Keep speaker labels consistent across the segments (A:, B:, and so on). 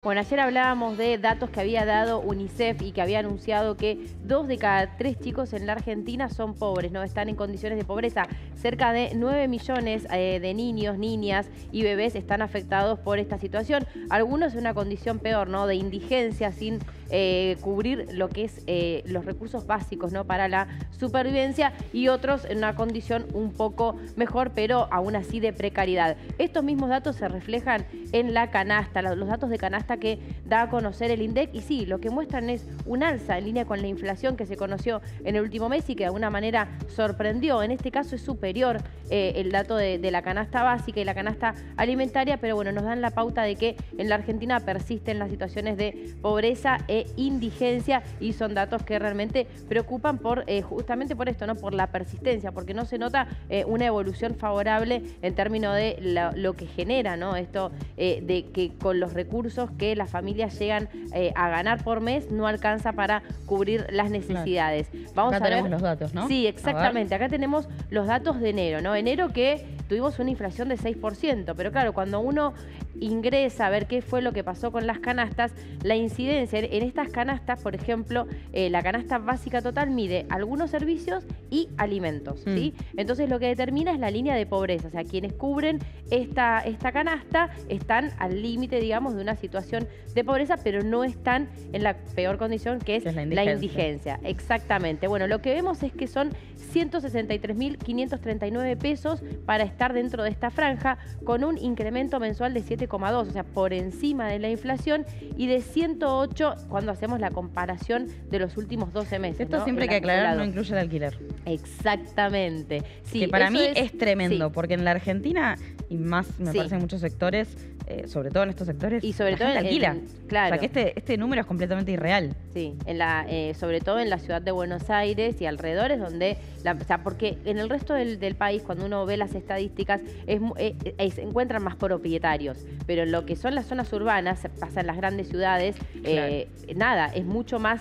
A: Bueno, ayer hablábamos de datos que había dado UNICEF y que había anunciado que 2 de cada 3 chicos en la Argentina son pobres, ¿no? Están en condiciones de pobreza. Cerca de 9 millones de niños, niñas y bebés están afectados por esta situación. Algunos en una condición peor, ¿no? De indigencia, sin cubrir lo que es los recursos básicos, ¿no? Para la supervivencia, y otros en una condición un poco mejor, pero aún así de precariedad. Estos mismos datos se reflejan en la canasta, los datos de canasta que da a conocer el INDEC, y sí, lo que muestran es un alza en línea con la inflación que se conoció en el último mes y que de alguna manera sorprendió. En este caso es superior el dato de la canasta básica y la canasta alimentaria, pero bueno, nos dan la pauta de que en la Argentina persisten las situaciones de pobreza e indigencia, y son datos que realmente preocupan por justamente por esto, ¿no? Por la persistencia, porque no se nota una evolución favorable en términos de lo que genera, ¿no? Esto de que con los recursos que las familias llegan a ganar por mes no alcanza para cubrir las necesidades.
B: Claro.
A: Vamos
B: acá
A: a ver
B: tenemos los datos, ¿no?
A: Sí, exactamente. Acá tenemos los datos de enero, ¿no? Enero que tuvimos una inflación de 6%, pero claro, cuando uno ingresa a ver qué fue lo que pasó con las canastas, la incidencia en estas canastas, por ejemplo, la canasta básica total mide algunos servicios y alimentos, ¿sí? Entonces lo que determina es la línea de pobreza, o sea, quienes cubren esta canasta están al límite, digamos, de una situación de pobreza, pero no están en la peor condición, que es la indigencia. Exactamente. Bueno, lo que vemos es que son 163.539 pesos para estar dentro de esta franja, con un incremento mensual de 7,2, o sea, por encima de la inflación, y de 108 cuando hacemos la comparación de los últimos 12 meses.
B: Esto, ¿no? Siempre hay que aclarar, no incluye el alquiler.
A: Exactamente. Sí,
B: que para mí es tremendo,
A: sí.
B: Porque en la Argentina, y más me parece en muchos sectores, sobre todo en estos sectores,
A: y sobre
B: la
A: todo
B: gente alquila.
A: Claro.
B: O sea, que este número es completamente irreal.
A: Sí, sobre todo en la ciudad de Buenos Aires y alrededores, donde o sea, porque en el resto del país, cuando uno ve las estadísticas, se encuentran más propietarios, pero en lo que son las zonas urbanas, pasa en las grandes ciudades, nada, es mucho más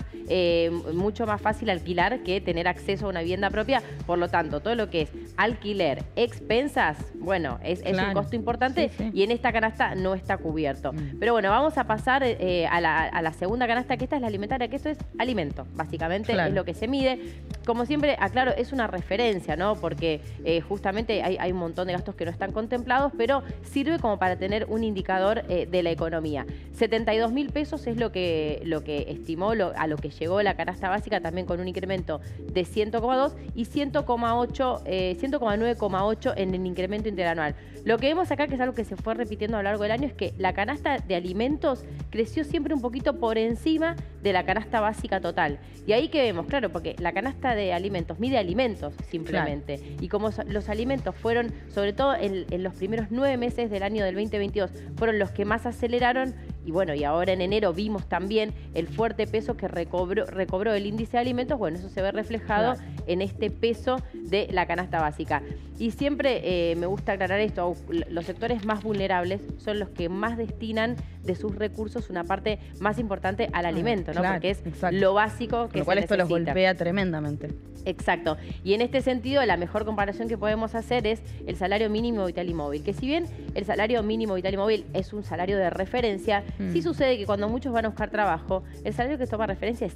A: fácil alquilar que tener acceso a una vivienda propia. Por lo tanto, todo lo que es alquiler, expensas, bueno, es un costo importante, y en esta canasta no está cubierto. Pero bueno, vamos a pasar a la segunda canasta, que esta es la alimentaria, que esto es alimento, básicamente es lo que se mide. Como siempre, aclaro, es una referencia, ¿no? Porque justamente hay un montón de gastos que no están contemplados, pero sirve como para tener un indicador de la economía. 72.000 pesos es lo que estimó, a lo que llegó la canasta básica, también con un incremento de 100,2 y 109,8 en el incremento interanual. Lo que vemos acá, que es algo que se fue repitiendo a lo largo del año, es que la canasta de alimentos creció siempre un poquito por encima de la canasta básica total. Y ahí que vemos, claro, porque la canasta de alimentos mide alimentos simplemente. Y como los alimentos fueron, sobre todo en los primeros 9 meses del año del 2022, fueron los que más aceleraron, y bueno, y ahora en enero vimos también el fuerte peso que recobró el índice de alimentos. Bueno, eso se ve reflejado en este peso de la canasta básica. Y siempre me gusta aclarar esto: los sectores más vulnerables son los que más destinan de sus recursos una parte más importante al alimento, ¿no? Porque es lo básico que se necesita. Con lo cual esto los golpea tremendamente. Exacto. Y en este sentido, la mejor comparación que podemos hacer es el salario mínimo vital y móvil, que si bien el salario mínimo vital y móvil es un salario de referencia, sí sucede que cuando muchos van a buscar trabajo, el salario que toma referencia es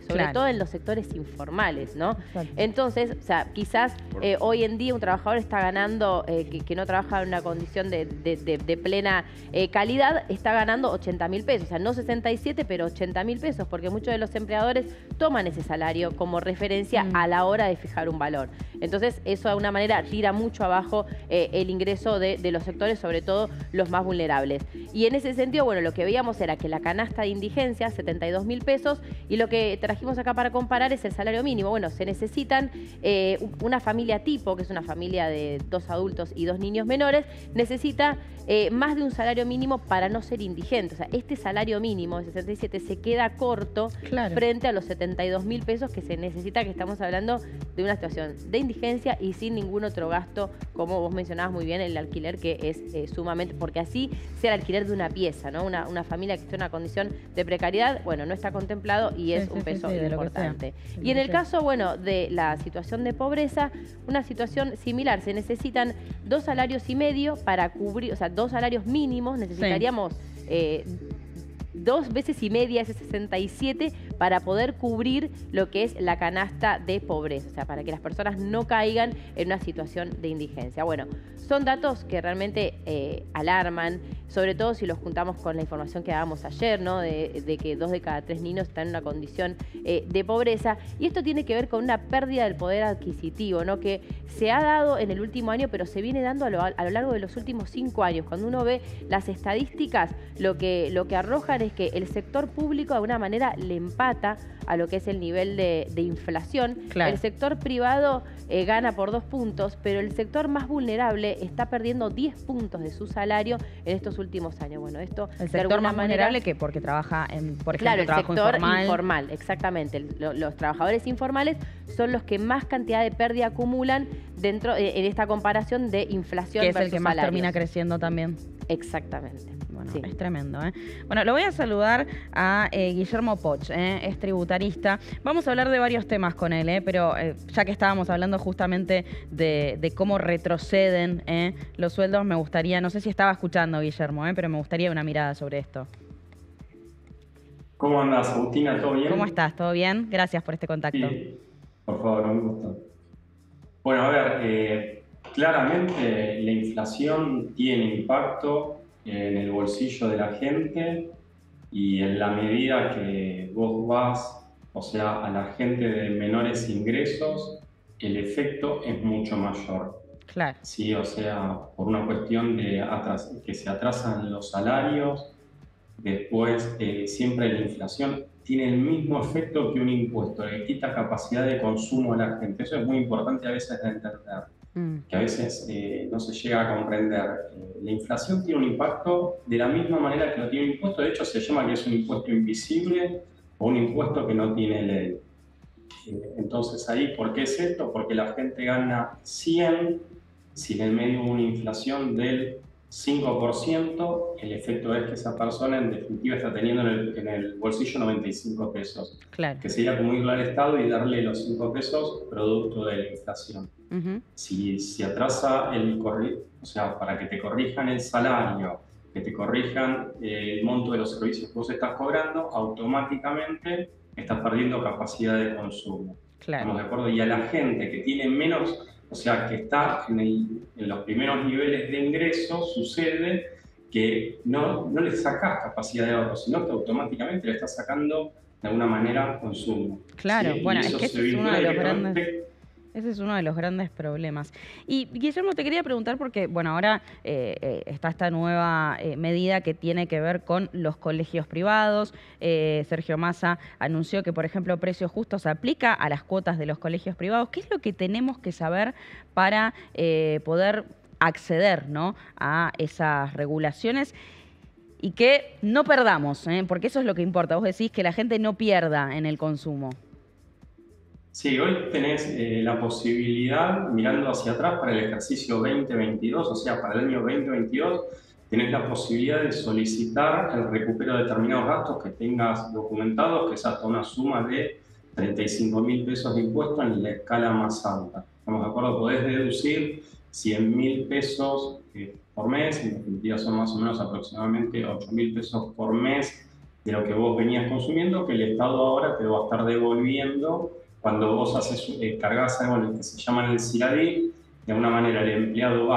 A: sobre todo en los sectores informales, ¿no? Entonces, o sea, quizás hoy en día un trabajador está ganando, que no trabaja en una condición de plena calidad, está ganando 80.000 pesos, o sea, no 67, pero 80.000 pesos, porque muchos de los empleadores toman ese salario como referencia a la hora de fijar un valor. Entonces, eso de alguna manera tira mucho abajo el ingreso de los sectores, sobre todo los más vulnerables. Y en ese sentido, bueno, lo que veíamos era que la canasta de indigencia, 72.000 pesos, y lo que trajimos acá para comparar es el salario mínimo. Bueno, se necesitan una familia tipo, que es una familia de 2 adultos y 2 niños menores, necesita más de un salario mínimo para no ser indigente. O sea, este salario mínimo de 67 se queda corto frente a los 72.000 pesos que se necesita, que estamos hablando de una situación de indigencia y sin ningún otro gasto, como vos mencionabas muy bien, el alquiler, que es sumamente, porque así sea el alquiler de una pieza, ¿no? Una familia que está en una condición de precariedad, bueno, no está contemplado y es un peso importante. Y en el caso, bueno, de la situación de pobreza, una situación similar, se necesitan 2 salarios y medio para cubrir, o sea, 2 salarios mínimos, necesitaríamos 2 veces y media ese 67 para poder cubrir lo que es la canasta de pobreza, o sea, para que las personas no caigan en una situación de indigencia. Bueno, son datos que realmente alarman, sobre todo si los juntamos con la información que dábamos ayer, ¿no? De que 2 de cada 3 niños están en una condición de pobreza. Y esto tiene que ver con una pérdida del poder adquisitivo, ¿no? Que se ha dado en el último año, pero se viene dando a lo largo de los últimos 5 años. Cuando uno ve las estadísticas, lo que arrojan es que el sector público de alguna manera le empata a lo que es el nivel de inflación. Claro. El sector privado gana por 2 puntos, pero el sector más vulnerable está perdiendo 10 puntos de su salario en estos últimos años. Bueno, esto
B: el sector más vulnerable que porque trabaja en, por ejemplo,
A: claro, el
B: trabajo
A: sector
B: informal,
A: exactamente. Los trabajadores informales son los que más cantidad de pérdida acumulan dentro en esta comparación de inflación versus
B: que es el que más
A: salarios.
B: termina creciendo también.
A: Exactamente.
B: Bueno,
A: sí.
B: Es tremendo, ¿eh? Bueno, lo voy a saludar a Guillermo Poch, es tributarista. Vamos a hablar de varios temas con él, pero ya que estábamos hablando justamente de cómo retroceden los sueldos, me gustaría, no sé si estaba escuchando, Guillermo, pero me gustaría una mirada sobre esto.
C: ¿Cómo andas, Agustina? ¿Todo bien?
B: ¿Cómo estás? ¿Todo bien? Gracias por este contacto.
C: Sí, por favor, un gusto. Bueno, a ver, claramente la inflación tiene impacto en el bolsillo de la gente y en la medida que vos vas, o sea, a la gente de menores ingresos, el efecto es mucho mayor.
B: Claro.
C: Sí, o sea, por una cuestión de que se atrasan los salarios, después siempre la inflación tiene el mismo efecto que un impuesto, le quita capacidad de consumo a la gente. Eso es muy importante a veces de entender, que a veces no se llega a comprender. La inflación tiene un impacto de la misma manera que lo tiene un impuesto. De hecho, se llama que es un impuesto invisible o un impuesto que no tiene ley. Entonces ahí, ¿por qué es esto? Porque la gente gana 100, si en el medio hubo una inflación del 5%, el efecto es que esa persona en definitiva está teniendo en el bolsillo 95 pesos.
B: Claro.
C: Que sería como irle al Estado y darle los 5 pesos producto de la inflación. Si atrasa o sea, para que te corrijan el salario, que te corrijan el monto de los servicios que vos estás cobrando, automáticamente estás perdiendo capacidad de consumo.
B: Claro.
C: ¿Estamos de acuerdo? Y a la gente que tiene menos, o sea, que está en los primeros niveles de ingreso, sucede que no le sacás capacidad de ahorro, sino que automáticamente le estás sacando de alguna manera consumo.
B: Claro,
C: ¿sí?
B: bueno, es que ese es uno de los grandes problemas. Y Guillermo, te quería preguntar porque, bueno, ahora está esta nueva medida que tiene que ver con los colegios privados. Sergio Massa anunció que, por ejemplo, Precios Justos se aplica a las cuotas de los colegios privados. ¿Qué es lo que tenemos que saber para poder acceder, ¿no?, a esas regulaciones? Y que no perdamos, porque eso es lo que importa. Vos decís que la gente no pierda en el consumo.
C: Sí, hoy tenés la posibilidad, mirando hacia atrás para el ejercicio 2022, o sea, para el año 2022, tenés la posibilidad de solicitar el recupero de determinados gastos que tengas documentados, que es hasta una suma de 35.000 pesos de impuesto en la escala más alta. ¿Estamos de acuerdo? Podés deducir 100.000 pesos por mes, en definitiva son más o menos aproximadamente 8.000 pesos por mes de lo que vos venías consumiendo, que el Estado ahora te va a estar devolviendo cuando vos cargas algo en el que se llama el CIRADIL. De alguna manera el empleado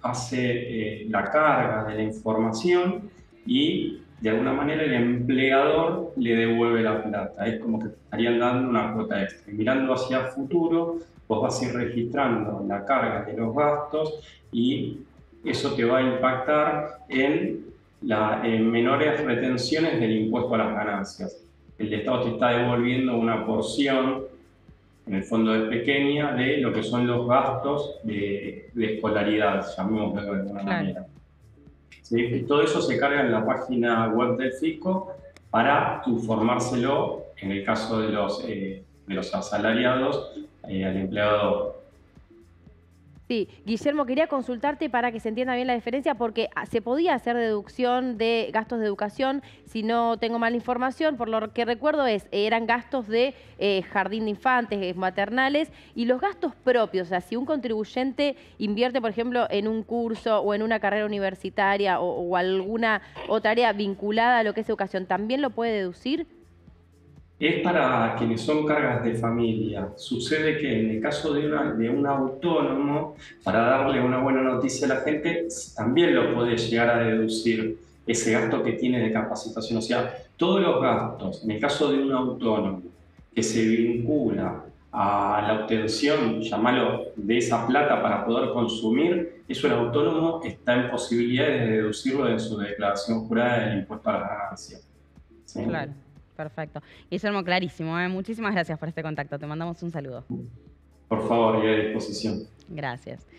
C: hace la carga de la información y de alguna manera el empleador le devuelve la plata. Es como que te estarían dando una cuota extra. Y mirando hacia el futuro, vos vas a ir registrando la carga de los gastos y eso te va a impactar en menores retenciones del impuesto a las ganancias. El Estado te está devolviendo una porción, en el fondo es pequeña, de lo que son los gastos de escolaridad, llamémoslo de alguna manera. ¿Sí? Todo eso se carga en la página web del fisco para informárselo, en el caso de los asalariados, al empleador.
A: Sí, Guillermo, quería consultarte para que se entienda bien la diferencia, porque se podía hacer deducción de gastos de educación, si no tengo mala información, por lo que recuerdo eran gastos de jardín de infantes, maternales, y los gastos propios, o sea, si un contribuyente invierte, por ejemplo, en un curso o en una carrera universitaria o alguna otra área vinculada a lo que es educación, ¿también lo puede deducir?
C: Es para quienes son cargas de familia. Sucede que en el caso de un autónomo, para darle una buena noticia a la gente, también lo puede llegar a deducir ese gasto que tiene de capacitación. O sea, todos los gastos, en el caso de un autónomo, que se vincula a la obtención, llamarlo, de esa plata para poder consumir, eso el autónomo está en posibilidades de deducirlo en su declaración jurada del impuesto a la ganancia. ¿Sí?
B: Claro, perfecto. Guillermo, clarísimo, ¿eh? Muchísimas gracias por este contacto. Te mandamos un saludo.
C: Por favor, y a disposición.
B: Gracias.